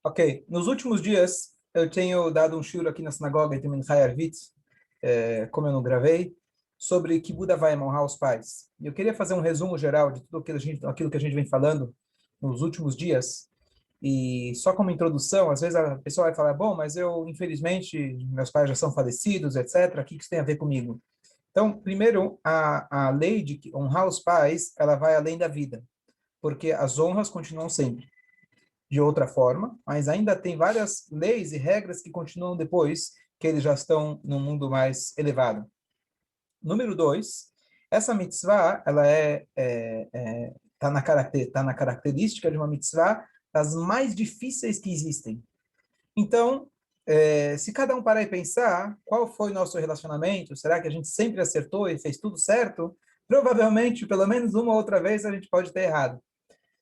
Ok, nos últimos dias eu tenho dado um shiur aqui na sinagoga em Minchai Arvit, como eu não gravei, sobre que Buda vai honrar os pais. E eu queria fazer um resumo geral de tudo aquilo que a gente vem falando nos últimos dias. E só como introdução, às vezes a pessoa vai falar, bom, mas eu, infelizmente, meus pais já são falecidos, etc. O que isso tem a ver comigo? Então, primeiro, a lei de honrar os pais, ela vai além da vida, porque as honras continuam sempre de outra forma, mas ainda tem várias leis e regras que continuam depois que eles já estão num mundo mais elevado. Número dois, essa mitzvah, ela tá na característica de uma mitzvah das mais difíceis que existem. Então, se cada um parar e pensar qual foi o nosso relacionamento, será que a gente sempre acertou e fez tudo certo? Provavelmente, pelo menos uma ou outra vez, a gente pode ter errado.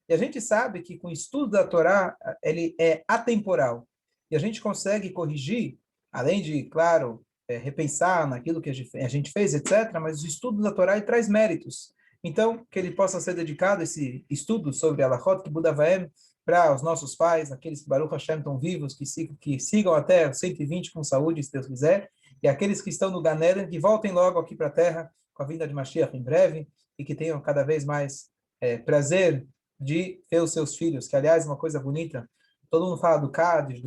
E a gente sabe que com o estudo da Torá, ele é atemporal. E a gente consegue corrigir, além de, claro, repensar naquilo que a gente fez, etc., mas o estudo da Torá ele traz méritos. Então, que ele possa ser dedicado, esse estudo sobre Alachot, que Buda Vaem, para os nossos pais, aqueles que Baruch Hashem estão vivos, que sigam até 120 com saúde, se Deus quiser, e aqueles que estão no Gan Eden, que voltem logo aqui para a Terra, com a vinda de Mashiach em breve, e que tenham cada vez mais prazer de ter os seus filhos, que aliás é uma coisa bonita. Todo mundo fala do Cádiz,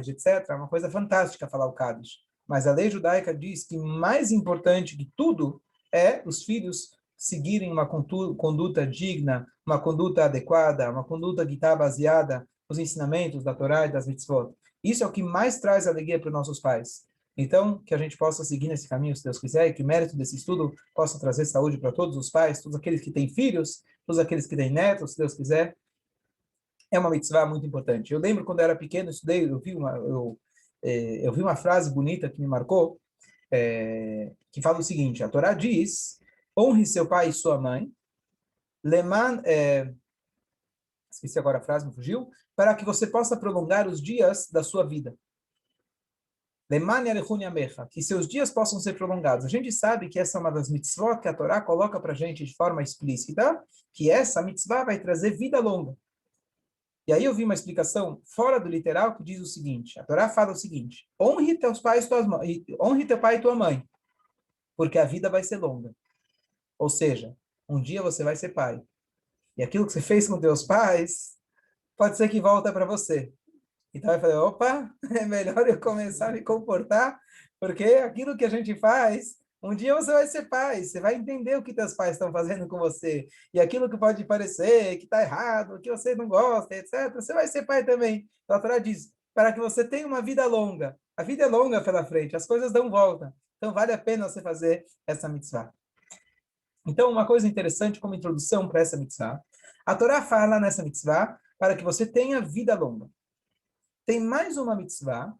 etc. É uma coisa fantástica falar o Cádiz. Mas a lei judaica diz que mais importante que tudo é os filhos seguirem uma conduta digna, uma conduta adequada, uma conduta que está baseada nos ensinamentos da Torá e das mitzvot. Isso é o que mais traz alegria para os nossos pais. Então, que a gente possa seguir nesse caminho, se Deus quiser, e que o mérito desse estudo possa trazer saúde para todos os pais, todos aqueles que têm filhos, todos aqueles que têm netos, se Deus quiser. É uma mitzvah muito importante. Eu lembro quando eu era pequeno, estudei, eu vi uma frase bonita que me marcou, que fala o seguinte: a Torá diz, honre seu pai e sua mãe, leman, esqueci agora a frase, me fugiu, para que você possa prolongar os dias da sua vida. Que seus dias possam ser prolongados. A gente sabe que essa é uma das mitzvot que a Torá coloca para a gente de forma explícita, que essa mitzvah vai trazer vida longa. E aí eu vi uma explicação fora do literal que diz o seguinte, a Torá fala o seguinte, honre teus pais, honre teu pai e tua mãe, porque a vida vai ser longa. Ou seja, um dia você vai ser pai. E aquilo que você fez com teus pais, pode ser que volta para você. Então eu falei, opa, é melhor eu começar a me comportar, porque aquilo que a gente faz, um dia você vai ser pai, você vai entender o que teus pais estão fazendo com você, e aquilo que pode parecer que está errado, que você não gosta, etc., você vai ser pai também. Então a Torá diz, para que você tenha uma vida longa. A vida é longa pela frente, as coisas dão volta. Então vale a pena você fazer essa mitzvah. Então, uma coisa interessante como introdução para essa mitzvah, a Torá fala nessa mitzvah para que você tenha vida longa. Tem mais uma mitzvah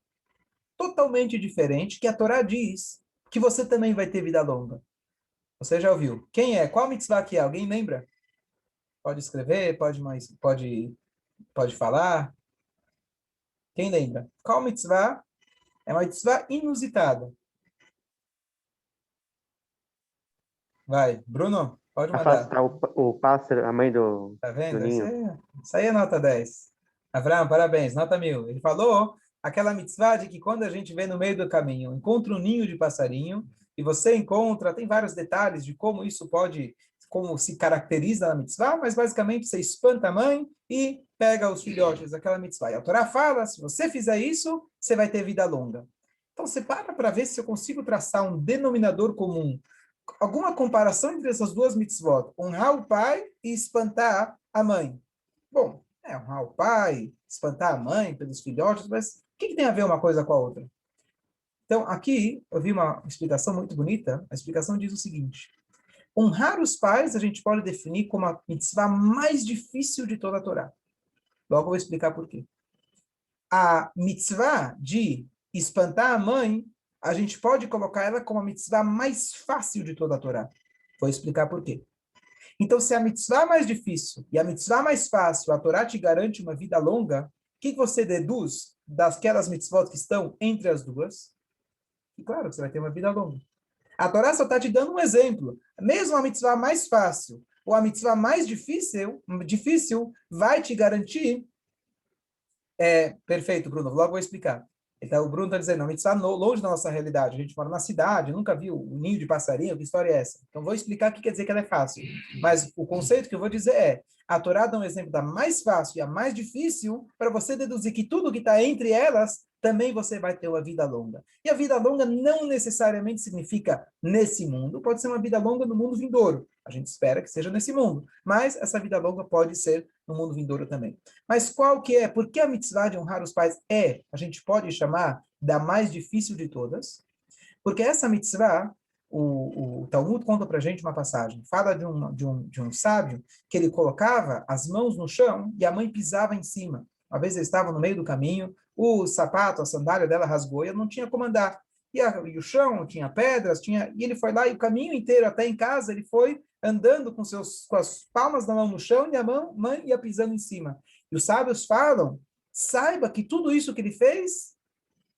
totalmente diferente que a Torá diz que você também vai ter vida longa. Você já ouviu? Quem é? Qual mitzvah que é? Alguém lembra? Pode escrever, pode falar. Quem lembra? Qual mitzvah? É uma mitzvah inusitada. Vai, Bruno, pode mandar. Afastar o pássaro, a mãe Tá do vendo? ninho. Isso aí é nota 10. Abraão, parabéns, nota 1000. Ele falou aquela mitzvah de que quando a gente vê no meio do caminho, encontra um ninho de passarinho, e você encontra, tem vários detalhes de como isso pode, como se caracteriza na mitzvah, mas basicamente você espanta a mãe e pega os filhotes daquela mitzvah. E a Torá fala, se você fizer isso, você vai ter vida longa. Então você para ver se eu consigo traçar um denominador comum, alguma comparação entre essas duas mitzvot, honrar o pai e espantar a mãe. Bom, honrar o pai, espantar a mãe pelos filhotes, mas o que tem a ver uma coisa com a outra? Então, aqui eu vi uma explicação muito bonita. A explicação diz o seguinte: honrar os pais a gente pode definir como a mitzvah mais difícil de toda a Torá. Logo eu vou explicar por quê. A mitzvah de espantar a mãe, a gente pode colocar ela como a mitzvah mais fácil de toda a Torá. Vou explicar por quê. Então, se a mitzvah mais difícil e a mitzvah mais fácil, a Torá te garante uma vida longa, o que você deduz daquelas mitzvot que estão entre as duas? E claro, você vai ter uma vida longa. A Torá só está te dando um exemplo. Mesmo a mitzvah mais fácil ou a mitzvah mais difícil vai te garantir Perfeito, Bruno. Logo vou explicar. Então, o Bruno está dizendo, a mitzvah longe da nossa realidade. A gente mora na cidade, nunca viu o ninho de passarinho, que história é essa? Então, vou explicar o que quer dizer que ela é fácil. Mas o conceito que eu vou dizer é, a Torá dá um exemplo da mais fácil e a mais difícil para você deduzir que tudo que está entre elas, também você vai ter uma vida longa. E a vida longa não necessariamente significa nesse mundo, pode ser uma vida longa no mundo vindouro. A gente espera que seja nesse mundo, mas essa vida longa pode ser no mundo vindouro também. Mas qual que é? Por que a mitzvah de honrar os pais a gente pode chamar da mais difícil de todas? Porque essa mitzvah, o Talmud conta para a gente uma passagem, fala de um sábio que ele colocava as mãos no chão e a mãe pisava em cima. Uma vez eles estavam no meio do caminho, o sapato, a sandália dela rasgou e ela não tinha como andar. E o chão tinha pedras, e ele foi lá e o caminho inteiro até em casa ele foi andando com as palmas da mão no chão e a mãe ia pisando em cima. E os sábios falam, saiba que tudo isso que ele fez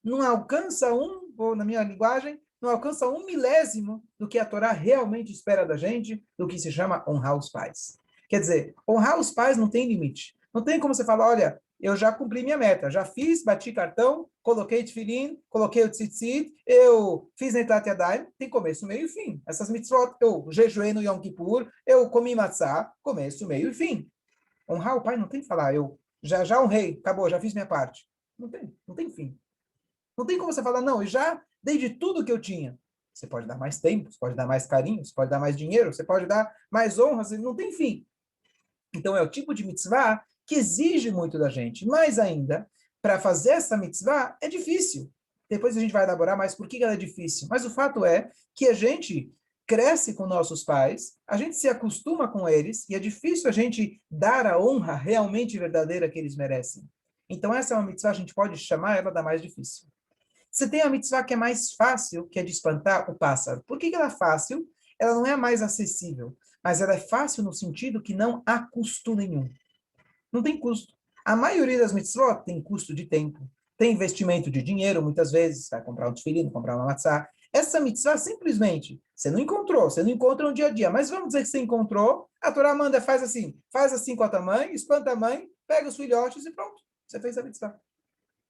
não alcança ou na minha linguagem, não alcança 1/1000 do que a Torá realmente espera da gente, do que se chama honrar os pais. Quer dizer, honrar os pais não tem limite. Não tem como você falar, olha, eu já cumpri minha meta, já fiz, bati cartão, coloquei tefilim, coloquei o tzitzit, eu fiz Netilat Yadayim, tem começo, meio e fim. Essas mitzvot, eu jejuei no Yom Kippur, eu comi matzah, começo, meio e fim. Honrar o pai não tem que falar, eu já honrei, acabou, já fiz minha parte. Não tem fim. Não tem como você falar, não, eu já dei de tudo que eu tinha. Você pode dar mais tempo, você pode dar mais carinho, você pode dar mais dinheiro, você pode dar mais honras, não tem fim. Então é o tipo de mitzvah que exige muito da gente. Mais ainda, para fazer essa mitzvah é difícil. Depois a gente vai elaborar mais por que ela é difícil. Mas o fato é que a gente cresce com nossos pais, a gente se acostuma com eles e é difícil a gente dar a honra realmente verdadeira que eles merecem. Então essa é uma mitzvah, a gente pode chamar ela da mais difícil. Você tem a mitzvah que é mais fácil, que é de espantar o pássaro. Por que ela é fácil? Ela não é a mais acessível, mas ela é fácil no sentido que não há custo nenhum. Não tem custo. A maioria das mitzvot tem custo de tempo, tem investimento de dinheiro, muitas vezes, vai comprar um tefilim, comprar uma matzah. Essa mitzvah, simplesmente, você não encontrou, você não encontra no dia a dia, mas vamos dizer que você encontrou, a Torá manda, faz assim com a tua mãe, espanta a mãe, pega os filhotes e pronto, você fez a mitzvah.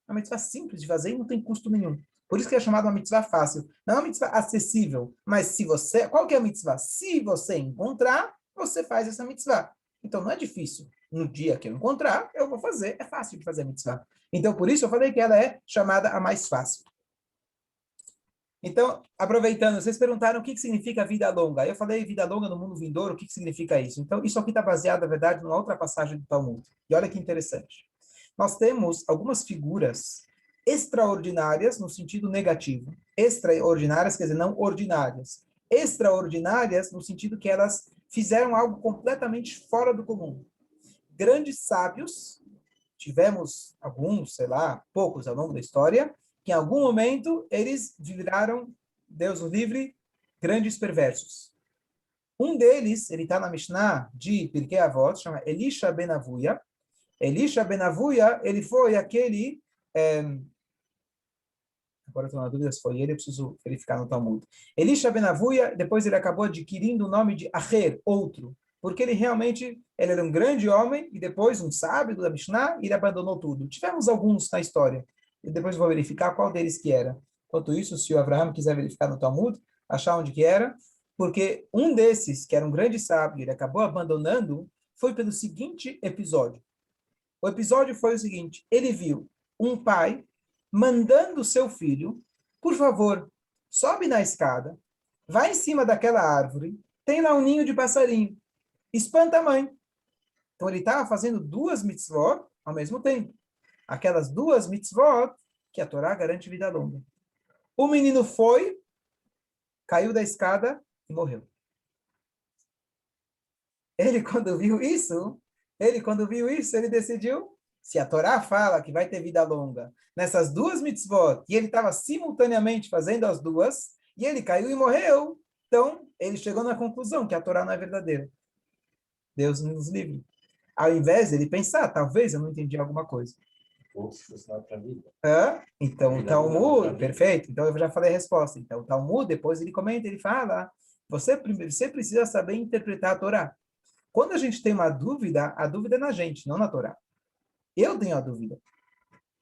É uma mitzvah simples de fazer e não tem custo nenhum. Por isso que é chamada uma mitzvah fácil. Não é uma mitzvah acessível, mas se você... Qual que é a mitzvah? Se você encontrar, você faz essa mitzvah. Então, não é difícil. No dia que eu encontrar, eu vou fazer. É fácil de fazer a mitzvah. Então, por isso eu falei que ela é chamada a mais fácil. Então, aproveitando, vocês perguntaram o que significa vida longa. Eu falei vida longa no mundo vindouro, o que significa isso? Então, isso aqui está baseado, na verdade, numa outra passagem do Talmud. E olha que interessante. Nós temos algumas figuras extraordinárias no sentido negativo. Extraordinárias quer dizer não ordinárias. Extraordinárias no sentido que elas fizeram algo completamente fora do comum. Grandes sábios, tivemos alguns, sei lá, poucos ao longo da história, que em algum momento eles viraram, Deus o livre, grandes perversos. Um deles, ele está na Mishnah de Pirkei Avot, chama Elisha ben Avuya. Elisha ben Avuya, ele foi aquele... agora estou na dúvida se foi ele, eu preciso verificar no Talmud. Elisha ben Avuya, depois ele acabou adquirindo o nome de Acher, outro, porque ele realmente ele era um grande homem e depois um sábio da Mishnah e ele abandonou tudo. Tivemos alguns na história, e depois vou verificar qual deles que era. Enquanto isso, se o Abraham quiser verificar no Talmud, achar onde que era, porque um desses, que era um grande sábio, ele acabou abandonando, foi pelo seguinte episódio. O episódio foi o seguinte, ele viu um pai mandando seu filho, por favor, sobe na escada, vai em cima daquela árvore, tem lá um ninho de passarinho, espanta a mãe. Então ele estava fazendo 2 mitzvot ao mesmo tempo. Aquelas 2 mitzvot que a Torá garante vida longa. O menino foi, caiu da escada e morreu. Ele, quando viu isso, ele decidiu, se a Torá fala que vai ter vida longa nessas 2 mitzvot, e ele estava simultaneamente fazendo as 2, e ele caiu e morreu, então ele chegou na conclusão que a Torá não é verdadeira. Deus nos livre. Ao invés de ele pensar, talvez eu não entendi alguma coisa. Então, o Talmud, perfeito, então eu já falei a resposta. Então, o Talmud, depois ele comenta, ele fala, você precisa saber interpretar a Torá. Quando a gente tem uma dúvida, a dúvida é na gente, não na Torá. Eu tenho a dúvida.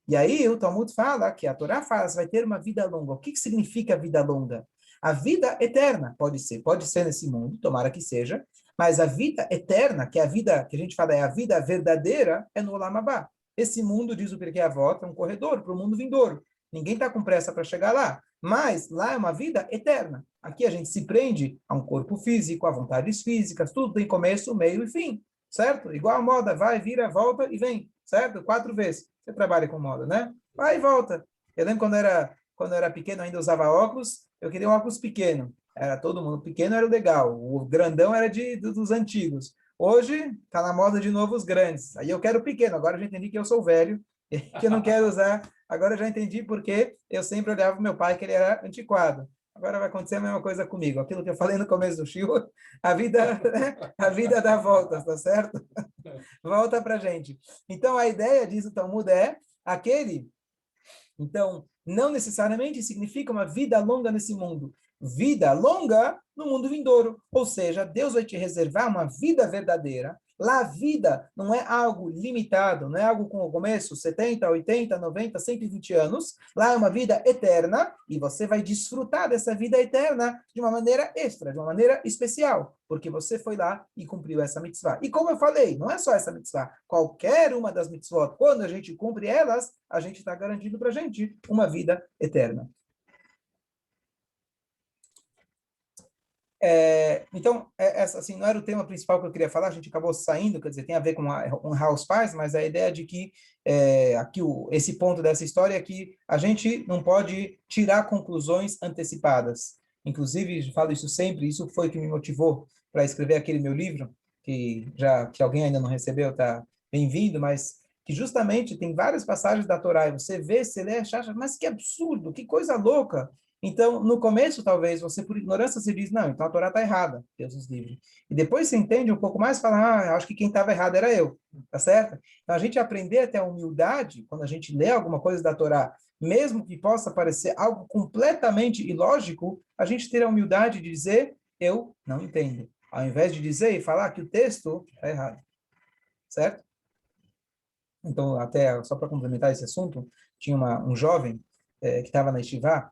E aí o Talmud fala que a Torá fala, você vai ter uma vida longa. O que que significa vida longa? A vida eterna, pode ser nesse mundo, tomara que seja, mas a vida eterna, que é a vida que a gente fala é a vida verdadeira, é no Olam Abá. Esse mundo, diz o Pirkei Avot, é um corredor para o mundo vindouro. Ninguém está com pressa para chegar lá, mas lá é uma vida eterna. Aqui a gente se prende a um corpo físico, a vontades físicas, tudo tem começo, meio e fim, certo? Igual a moda, vai, vira, volta e vem, certo? 4 vezes. Você trabalha com moda, né? Vai e volta. Eu lembro quando eu era pequeno, ainda usava óculos, eu queria um óculos pequeno. Era todo mundo pequeno, era legal. O grandão era dos antigos. Hoje, está na moda de novo os grandes. Aí eu quero pequeno. Agora eu já entendi que eu sou velho, que eu não quero usar. Agora eu já entendi porque eu sempre olhava para meu pai, que ele era antiquado. Agora vai acontecer a mesma coisa comigo. Aquilo que eu falei no começo do show, a vida, a vida dá voltas, tá certo? Volta para gente. Então, a ideia disso, Talmud, é aquele. Então, não necessariamente significa uma vida longa nesse mundo. Vida longa no mundo vindouro. Ou seja, Deus vai te reservar uma vida verdadeira. Lá a vida não é algo limitado, não é algo com o começo, 70, 80, 90, 120 anos. Lá é uma vida eterna e você vai desfrutar dessa vida eterna de uma maneira extra, de uma maneira especial, porque você foi lá e cumpriu essa mitzvah. E como eu falei, não é só essa mitzvah. Qualquer uma das mitzvot, quando a gente cumpre elas, a gente está garantindo para a gente uma vida eterna. Então, essa assim, não era o tema principal que eu queria falar, a gente acabou saindo, quer dizer, tem a ver com honrar os pais, mas a ideia de que aqui esse ponto dessa história é que a gente não pode tirar conclusões antecipadas. Inclusive, falo isso sempre, isso foi o que me motivou para escrever aquele meu livro, que alguém ainda não recebeu, tá bem-vindo, mas que justamente tem várias passagens da Torá, e você vê, você lê, acha, mas que absurdo, que coisa louca. Então, no começo, talvez, você, por ignorância, se diz, não, então a Torá está errada, Deus nos livre. E depois você entende um pouco mais e fala, acho que quem estava errado era eu, tá certo? Então, a gente aprender até a humildade, quando a gente lê alguma coisa da Torá, mesmo que possa parecer algo completamente ilógico, a gente ter a humildade de dizer, eu não entendo. Ao invés de dizer e falar que o texto está errado, certo? Então, até só para complementar esse assunto, tinha um jovem que estava na Yeshiva,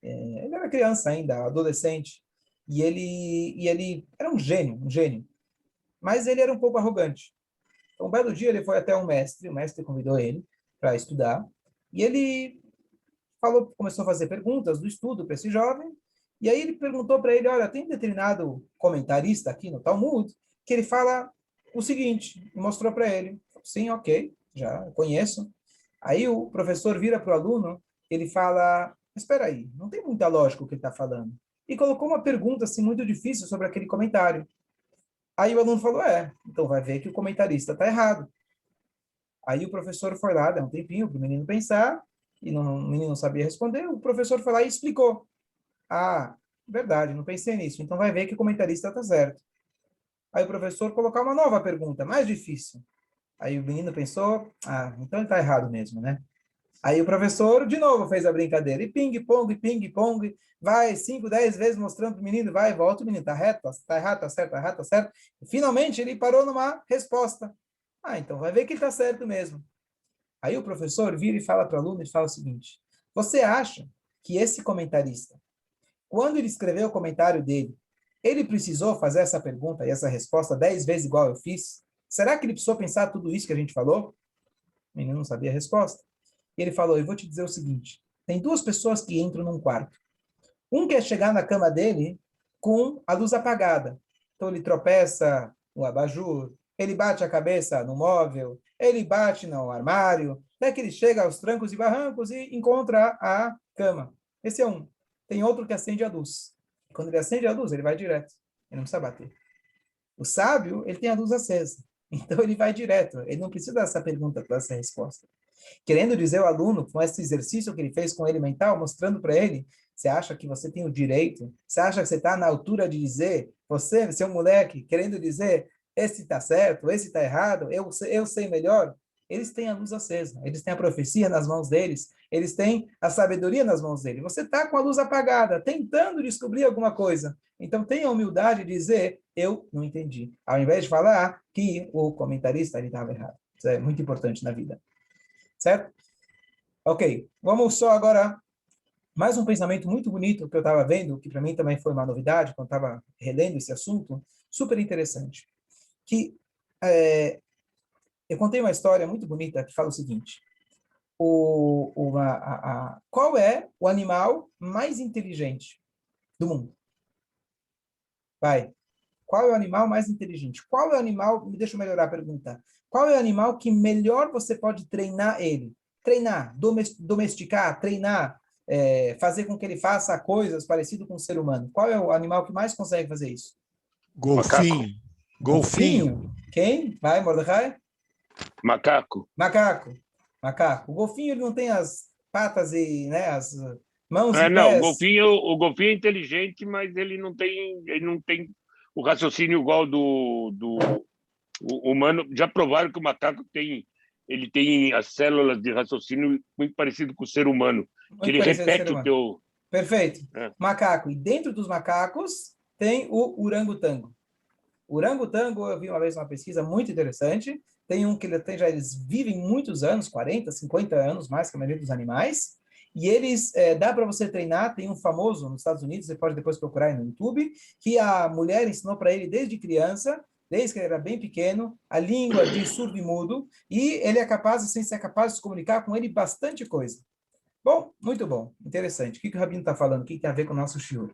ele era criança ainda, adolescente, e ele era um gênio, um gênio, mas ele era um pouco arrogante. Então, um belo dia ele foi até um mestre, o mestre convidou ele para estudar, e ele começou a fazer perguntas do estudo para esse jovem, e aí ele perguntou para ele, olha, tem um determinado comentarista aqui no Talmud que ele fala o seguinte, e mostrou para ele, sim, ok, já conheço. Aí o professor vira para o aluno, ele fala, espera aí, não tem muita lógica o que ele está falando. E colocou uma pergunta assim muito difícil sobre aquele comentário. Aí o aluno falou, então vai ver que o comentarista está errado. Aí o professor foi lá, deu um tempinho para o menino pensar, e não, o menino não sabia responder, o professor foi lá e explicou. Ah, verdade, não pensei nisso, então vai ver que o comentarista está certo. Aí o professor colocar uma nova pergunta, mais difícil. Aí o menino pensou, então ele está errado mesmo, né? Aí o professor de novo fez a brincadeira, e ping, pong, vai 5, 10 vezes mostrando para o menino, vai e volta, o menino está reto, está errado, está certo, está errado, está certo. E finalmente ele parou numa resposta. Então vai ver que está certo mesmo. Aí o professor vira e fala para o aluno e fala o seguinte, você acha que esse comentarista, quando ele escreveu o comentário dele, ele precisou fazer essa pergunta e essa resposta 10 vezes igual eu fiz? Será que ele precisou pensar tudo isso que a gente falou? O menino não sabia a resposta. E ele falou, eu vou te dizer o seguinte, tem duas pessoas que entram num quarto. Um quer chegar na cama dele com a luz apagada. Então ele tropeça no abajur, ele bate a cabeça no móvel, ele bate no armário, até que ele chega aos trancos e barrancos e encontra a cama. Esse é um. Tem outro que acende a luz. Quando ele acende a luz, ele vai direto. Ele não precisa bater. O sábio, ele tem a luz acesa. Então ele vai direto. Ele não precisa dessa pergunta para essa resposta. Querendo dizer ao aluno, com esse exercício que ele fez com ele mental, mostrando para ele, você acha que você tem o direito? Você acha que você está na altura de dizer, você, seu moleque, querendo dizer, esse está certo, esse está errado, eu sei melhor? Eles têm a luz acesa, eles têm a profecia nas mãos deles, eles têm a sabedoria nas mãos deles. Você está com a luz apagada, tentando descobrir alguma coisa. Então tenha a humildade de dizer, eu não entendi. Ao invés de falar que o comentarista estava errado. Isso é muito importante na vida. Certo? Ok, vamos só agora, mais um pensamento muito bonito que eu estava vendo, que para mim também foi uma novidade, quando estava relendo esse assunto, super interessante. Que eu contei uma história muito bonita que fala o seguinte: qual é o animal mais inteligente do mundo? Vai. Qual é o animal mais inteligente? Qual é o animal, me deixa eu melhorar a pergunta. Qual é o animal que melhor você pode treinar ele? Treinar, domesticar, treinar, fazer com que ele faça coisas parecidas com o ser humano. Qual é o animal que mais consegue fazer isso? Macaco. Golfinho. Golfinho. Quem? Vai, Mordecai? Macaco. Macaco. Macaco. O golfinho ele não tem as patas e, né, as mãos e Não, pés. o golfinho é inteligente, mas ele não tem o raciocínio igual do o humano. Já provaram que o macaco ele tem as células de raciocínio muito parecido com o ser humano, que Muito ele parecido com o ser repete o humano. teu. Perfeito. É. Macaco. E dentro dos macacos tem o orangotango. O orangotango, eu vi uma vez uma pesquisa muito interessante. Tem um que ele tem, já eles vivem muitos anos, 40, 50 anos, mais que a maioria dos animais. E eles, dá para você treinar, tem um famoso nos Estados Unidos, você pode depois procurar aí no YouTube, que a mulher ensinou para ele desde criança, desde que ele era bem pequeno, a língua de surdo e mudo, e ele é capaz, sem ser capaz de se comunicar com ele, bastante coisa. Bom, muito bom, interessante. O que o Rabino está falando? O que tem a ver com o nosso shiur?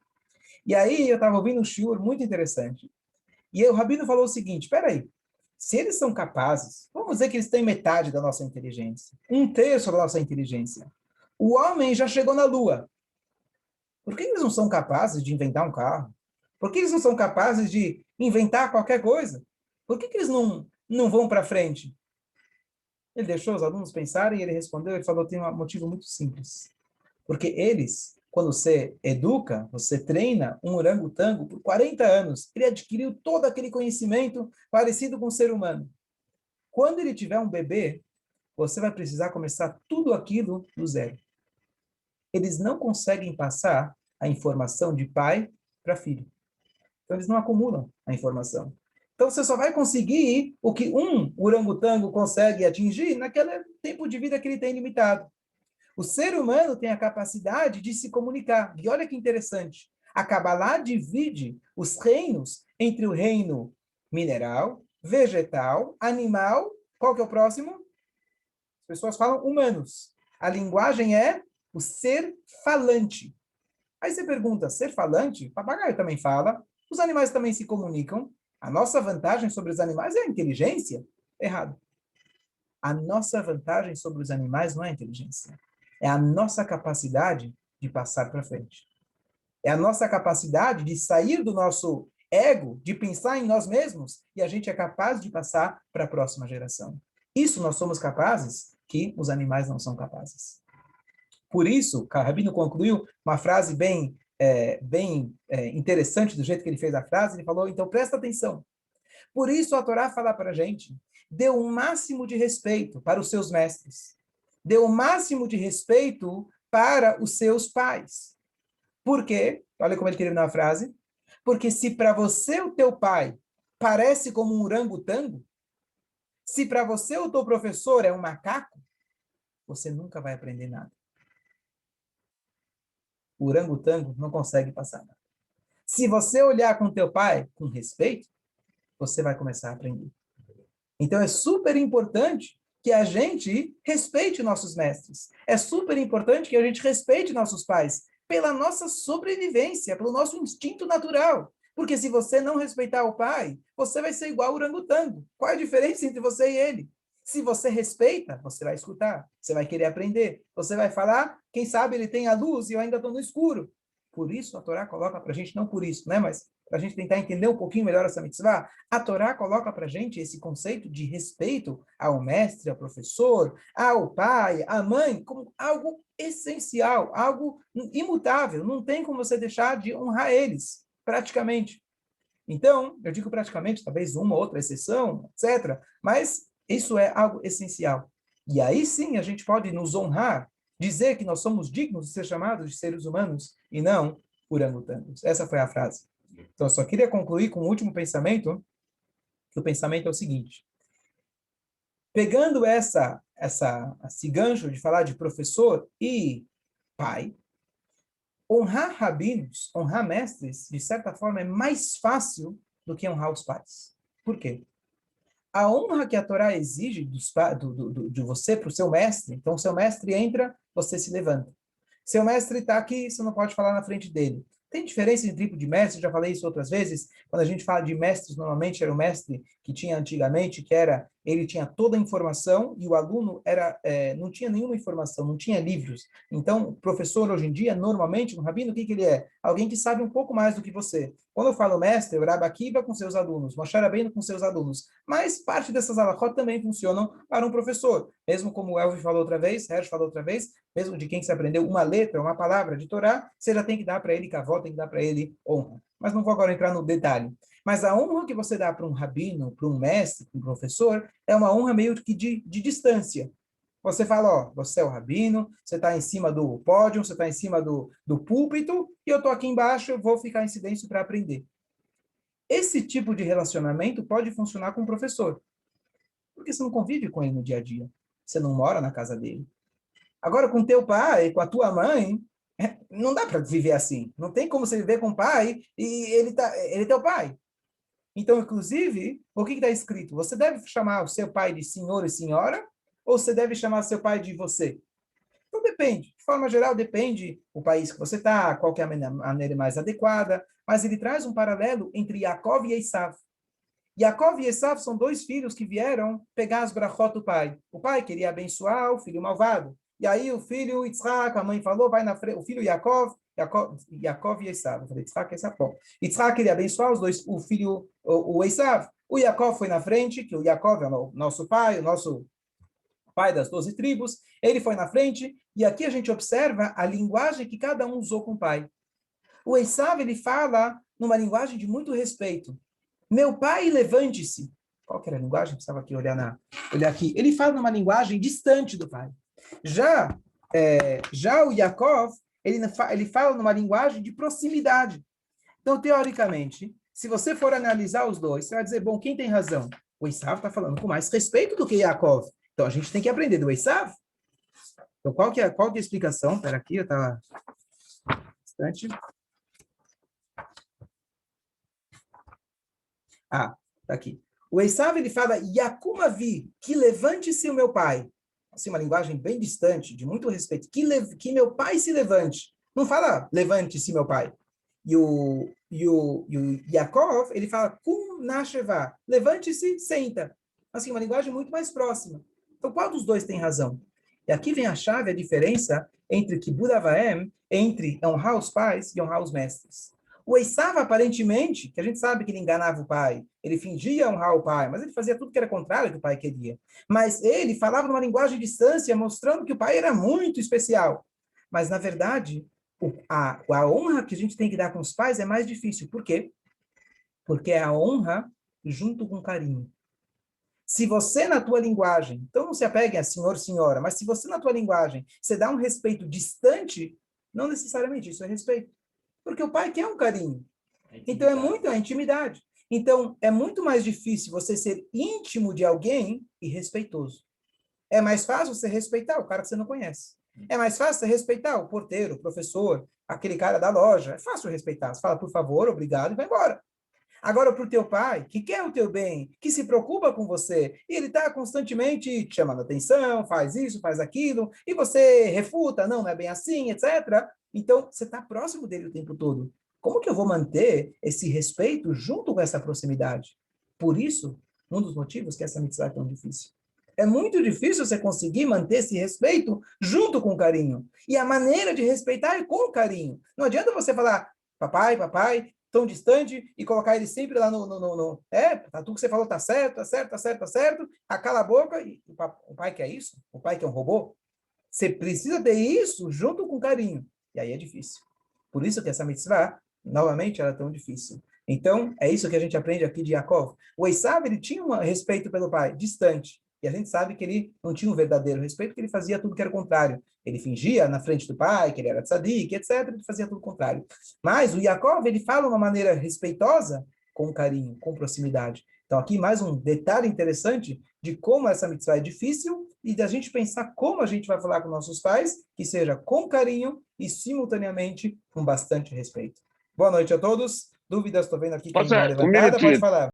E aí eu estava ouvindo um shiur muito interessante. E aí o Rabino falou o seguinte, espera aí, se eles são capazes, vamos dizer que eles têm metade da nossa inteligência, um terço da nossa inteligência. O homem já chegou na Lua. Por que eles não são capazes de inventar um carro? Por que eles não são capazes de inventar qualquer coisa? Por que eles não vão para frente? Ele deixou os alunos pensarem e ele respondeu, ele falou, tem um motivo muito simples. Porque eles, quando você educa, você treina um orangotango por 40 anos, ele adquiriu todo aquele conhecimento parecido com o ser humano. Quando ele tiver um bebê, você vai precisar começar tudo aquilo do zero. Eles não conseguem passar a informação de pai para filho. Então, eles não acumulam a informação. Então, você só vai conseguir o que um orangotango consegue atingir naquele tempo de vida que ele tem limitado. O ser humano tem a capacidade de se comunicar. E olha que interessante. A Kabbalah divide os reinos entre o reino mineral, vegetal, animal. Qual que é o próximo? As pessoas falam humanos. A linguagem é o ser falante. Aí você pergunta, ser falante? O papagaio também fala. Os animais também se comunicam. A nossa vantagem sobre os animais é a inteligência? Errado. A nossa vantagem sobre os animais não é a inteligência. É a nossa capacidade de passar para frente. É a nossa capacidade de sair do nosso ego, de pensar em nós mesmos, e a gente é capaz de passar para a próxima geração. Isso nós somos capazes que os animais não são capazes. Por isso, o Rabino concluiu uma frase bem interessante do jeito que ele fez a frase. Ele falou, então presta atenção. Por isso a Torá fala para a gente, dê o máximo de respeito para os seus mestres. Dê o máximo de respeito para os seus pais. Por quê? Olha como ele termina a frase. Porque se para você o teu pai parece como um orangotango, se para você o teu professor é um macaco, você nunca vai aprender nada. O orangotango não consegue passar nada. Se você olhar com o teu pai com respeito, você vai começar a aprender. Então é super importante que a gente respeite nossos mestres. É super importante que a gente respeite nossos pais pela nossa sobrevivência, pelo nosso instinto natural. Porque se você não respeitar o pai, você vai ser igual ao orangotango. Qual é a diferença entre você e ele? Se você respeita, você vai escutar, você vai querer aprender, você vai falar, quem sabe ele tem a luz e eu ainda estou no escuro. Por isso a Torá coloca para a gente, não por isso, né? Mas para a gente tentar entender um pouquinho melhor essa mitzvah, a Torá coloca para a gente esse conceito de respeito ao mestre, ao professor, ao pai, à mãe, como algo essencial, algo imutável. Não tem como você deixar de honrar eles, praticamente. Então, eu digo praticamente, talvez uma ou outra exceção, etc. Mas isso é algo essencial. E aí sim a gente pode nos honrar, dizer que nós somos dignos de ser chamados de seres humanos e não orangotangos. Essa foi a frase. Então, eu só queria concluir com um último pensamento, que o pensamento é o seguinte. Pegando esse gancho de falar de professor e pai, honrar rabinos, honrar mestres, de certa forma, é mais fácil do que honrar os pais. Por quê? A honra que a Torá exige de você para o seu mestre, então o seu mestre entra, você se levanta. Seu mestre está aqui, você não pode falar na frente dele. Tem diferença entre tipo de mestre, já falei isso outras vezes, quando a gente fala de mestres, normalmente era o mestre que tinha antigamente, ele tinha toda a informação e o aluno não tinha nenhuma informação, não tinha livros. Então, o professor hoje em dia, normalmente, um rabino, o que ele é? Alguém que sabe um pouco mais do que você. Quando eu falo mestre, o Rabbi Akiva com seus alunos, Moshe Rabbeinu com seus alunos, mas parte dessas halachot também funcionam para um professor. Mesmo como o Elvi falou outra vez, Hersh falou outra vez, mesmo de quem se aprendeu uma letra, uma palavra de Torá, você já tem que dar para ele kavod, tem que dar para ele honra. Mas não vou agora entrar no detalhe. Mas a honra que você dá para um rabino, para um mestre, para um professor, é uma honra meio que de distância. Você fala, ó, você é o rabino, você está em cima do pódio, você está em cima do púlpito, e eu estou aqui embaixo, eu vou ficar em silêncio para aprender. Esse tipo de relacionamento pode funcionar com o professor, porque você não convive com ele no dia a dia, você não mora na casa dele. Agora, com teu pai, com a tua mãe, não dá para viver assim. Não tem como você viver com o pai e ele é teu pai. Então, inclusive, o que está escrito? Você deve chamar o seu pai de senhor e senhora, ou você deve chamar seu pai de você? Então, depende. De forma geral, depende o país que você está, qual que é a maneira mais adequada, mas ele traz um paralelo entre Yaakov e Esav. Yaakov e Esav são dois filhos que vieram pegar as brachot do pai. O pai queria abençoar o filho malvado. E aí o filho Yitzhak, a mãe falou, vai na frente. O filho Yaakov e Esav. Eu falei, Yitzhak, esse é bom. Yitzhak queria abençoar os dois, o filho, o Esav. O Yaakov foi na frente, que o Yaakov é o nosso pai, o nosso pai das 12 tribos. Ele foi na frente. E aqui a gente observa a linguagem que cada um usou com o pai. O Esav, ele fala numa linguagem de muito respeito. Meu pai, levante-se. Qual que era a linguagem? Precisava aqui olhar aqui. Ele fala numa linguagem distante do pai. Já o Yaakov, ele fala numa linguagem de proximidade. Então, teoricamente, se você for analisar os dois, você vai dizer, bom, quem tem razão? O Esav está falando com mais respeito do que Yaakov. Então, a gente tem que aprender do Esav. Então, qual que é a explicação? Espera aqui, eu estava distante. Tá aqui. O Esav, ele fala, Yakumavi, que levante-se o meu pai. Assim, uma linguagem bem distante, de muito respeito. Que meu pai se levante. Não fala, levante-se meu pai. E o Yaakov, ele fala, kum nasheva, levante-se, senta. Assim, uma linguagem muito mais próxima. Então, qual dos dois tem razão? E aqui vem a chave, a diferença entre Kibud Avaim, entre honrar os pais e honrar os mestres. O Esav, aparentemente, que a gente sabe que ele enganava o pai, ele fingia honrar o pai, mas ele fazia tudo que era contrário ao que o pai queria. Mas ele falava numa linguagem de distância, mostrando que o pai era muito especial. Mas, na verdade, a honra que a gente tem que dar com os pais é mais difícil. Por quê? Porque é a honra junto com carinho. Se você, na tua linguagem, então não se apegue a senhor, senhora, mas se você, na tua linguagem, você dá um respeito distante, não necessariamente isso é respeito. Porque o pai quer um carinho. Então, é intimidade. Então, é muito mais difícil você ser íntimo de alguém e respeitoso. É mais fácil você respeitar o cara que você não conhece. É mais fácil você respeitar o porteiro, o professor, aquele cara da loja. É fácil respeitar. Você fala, por favor, obrigado, e vai embora. Agora, para o teu pai, que quer o teu bem, que se preocupa com você, e ele está constantemente te chamando atenção, faz isso, faz aquilo, e você refuta, não é bem assim, etc., então, você está próximo dele o tempo todo. Como que eu vou manter esse respeito junto com essa proximidade? Por isso, um dos motivos que essa mitzvah é tão difícil. É muito difícil você conseguir manter esse respeito junto com carinho. E a maneira de respeitar é com carinho. Não adianta você falar, papai, papai, tão distante, e colocar ele sempre lá tá, tudo que você falou tá certo, tá certo, tá certo, tá certo, cala a boca, e o pai quer isso? O pai quer um robô? Você precisa ter isso junto com carinho. E aí é difícil. Por isso que essa mitzvah, novamente, ela é tão difícil. Então, é isso que a gente aprende aqui de Yaakov. O Esav, ele tinha um respeito pelo pai, distante. E a gente sabe que ele não tinha um verdadeiro respeito, porque ele fazia tudo que era o contrário. Ele fingia na frente do pai, que ele era tzadik, etc. Ele fazia tudo o contrário. Mas o Yaakov, ele fala de uma maneira respeitosa, com carinho, com proximidade. Então, aqui mais um detalhe interessante de como essa mitzvah é difícil e da gente pensar como a gente vai falar com nossos pais, que seja com carinho e simultaneamente com bastante respeito. Boa noite a todos. Dúvidas? Estou vendo aqui que tem Posso, mão um levantada. Pode minutinho. falar.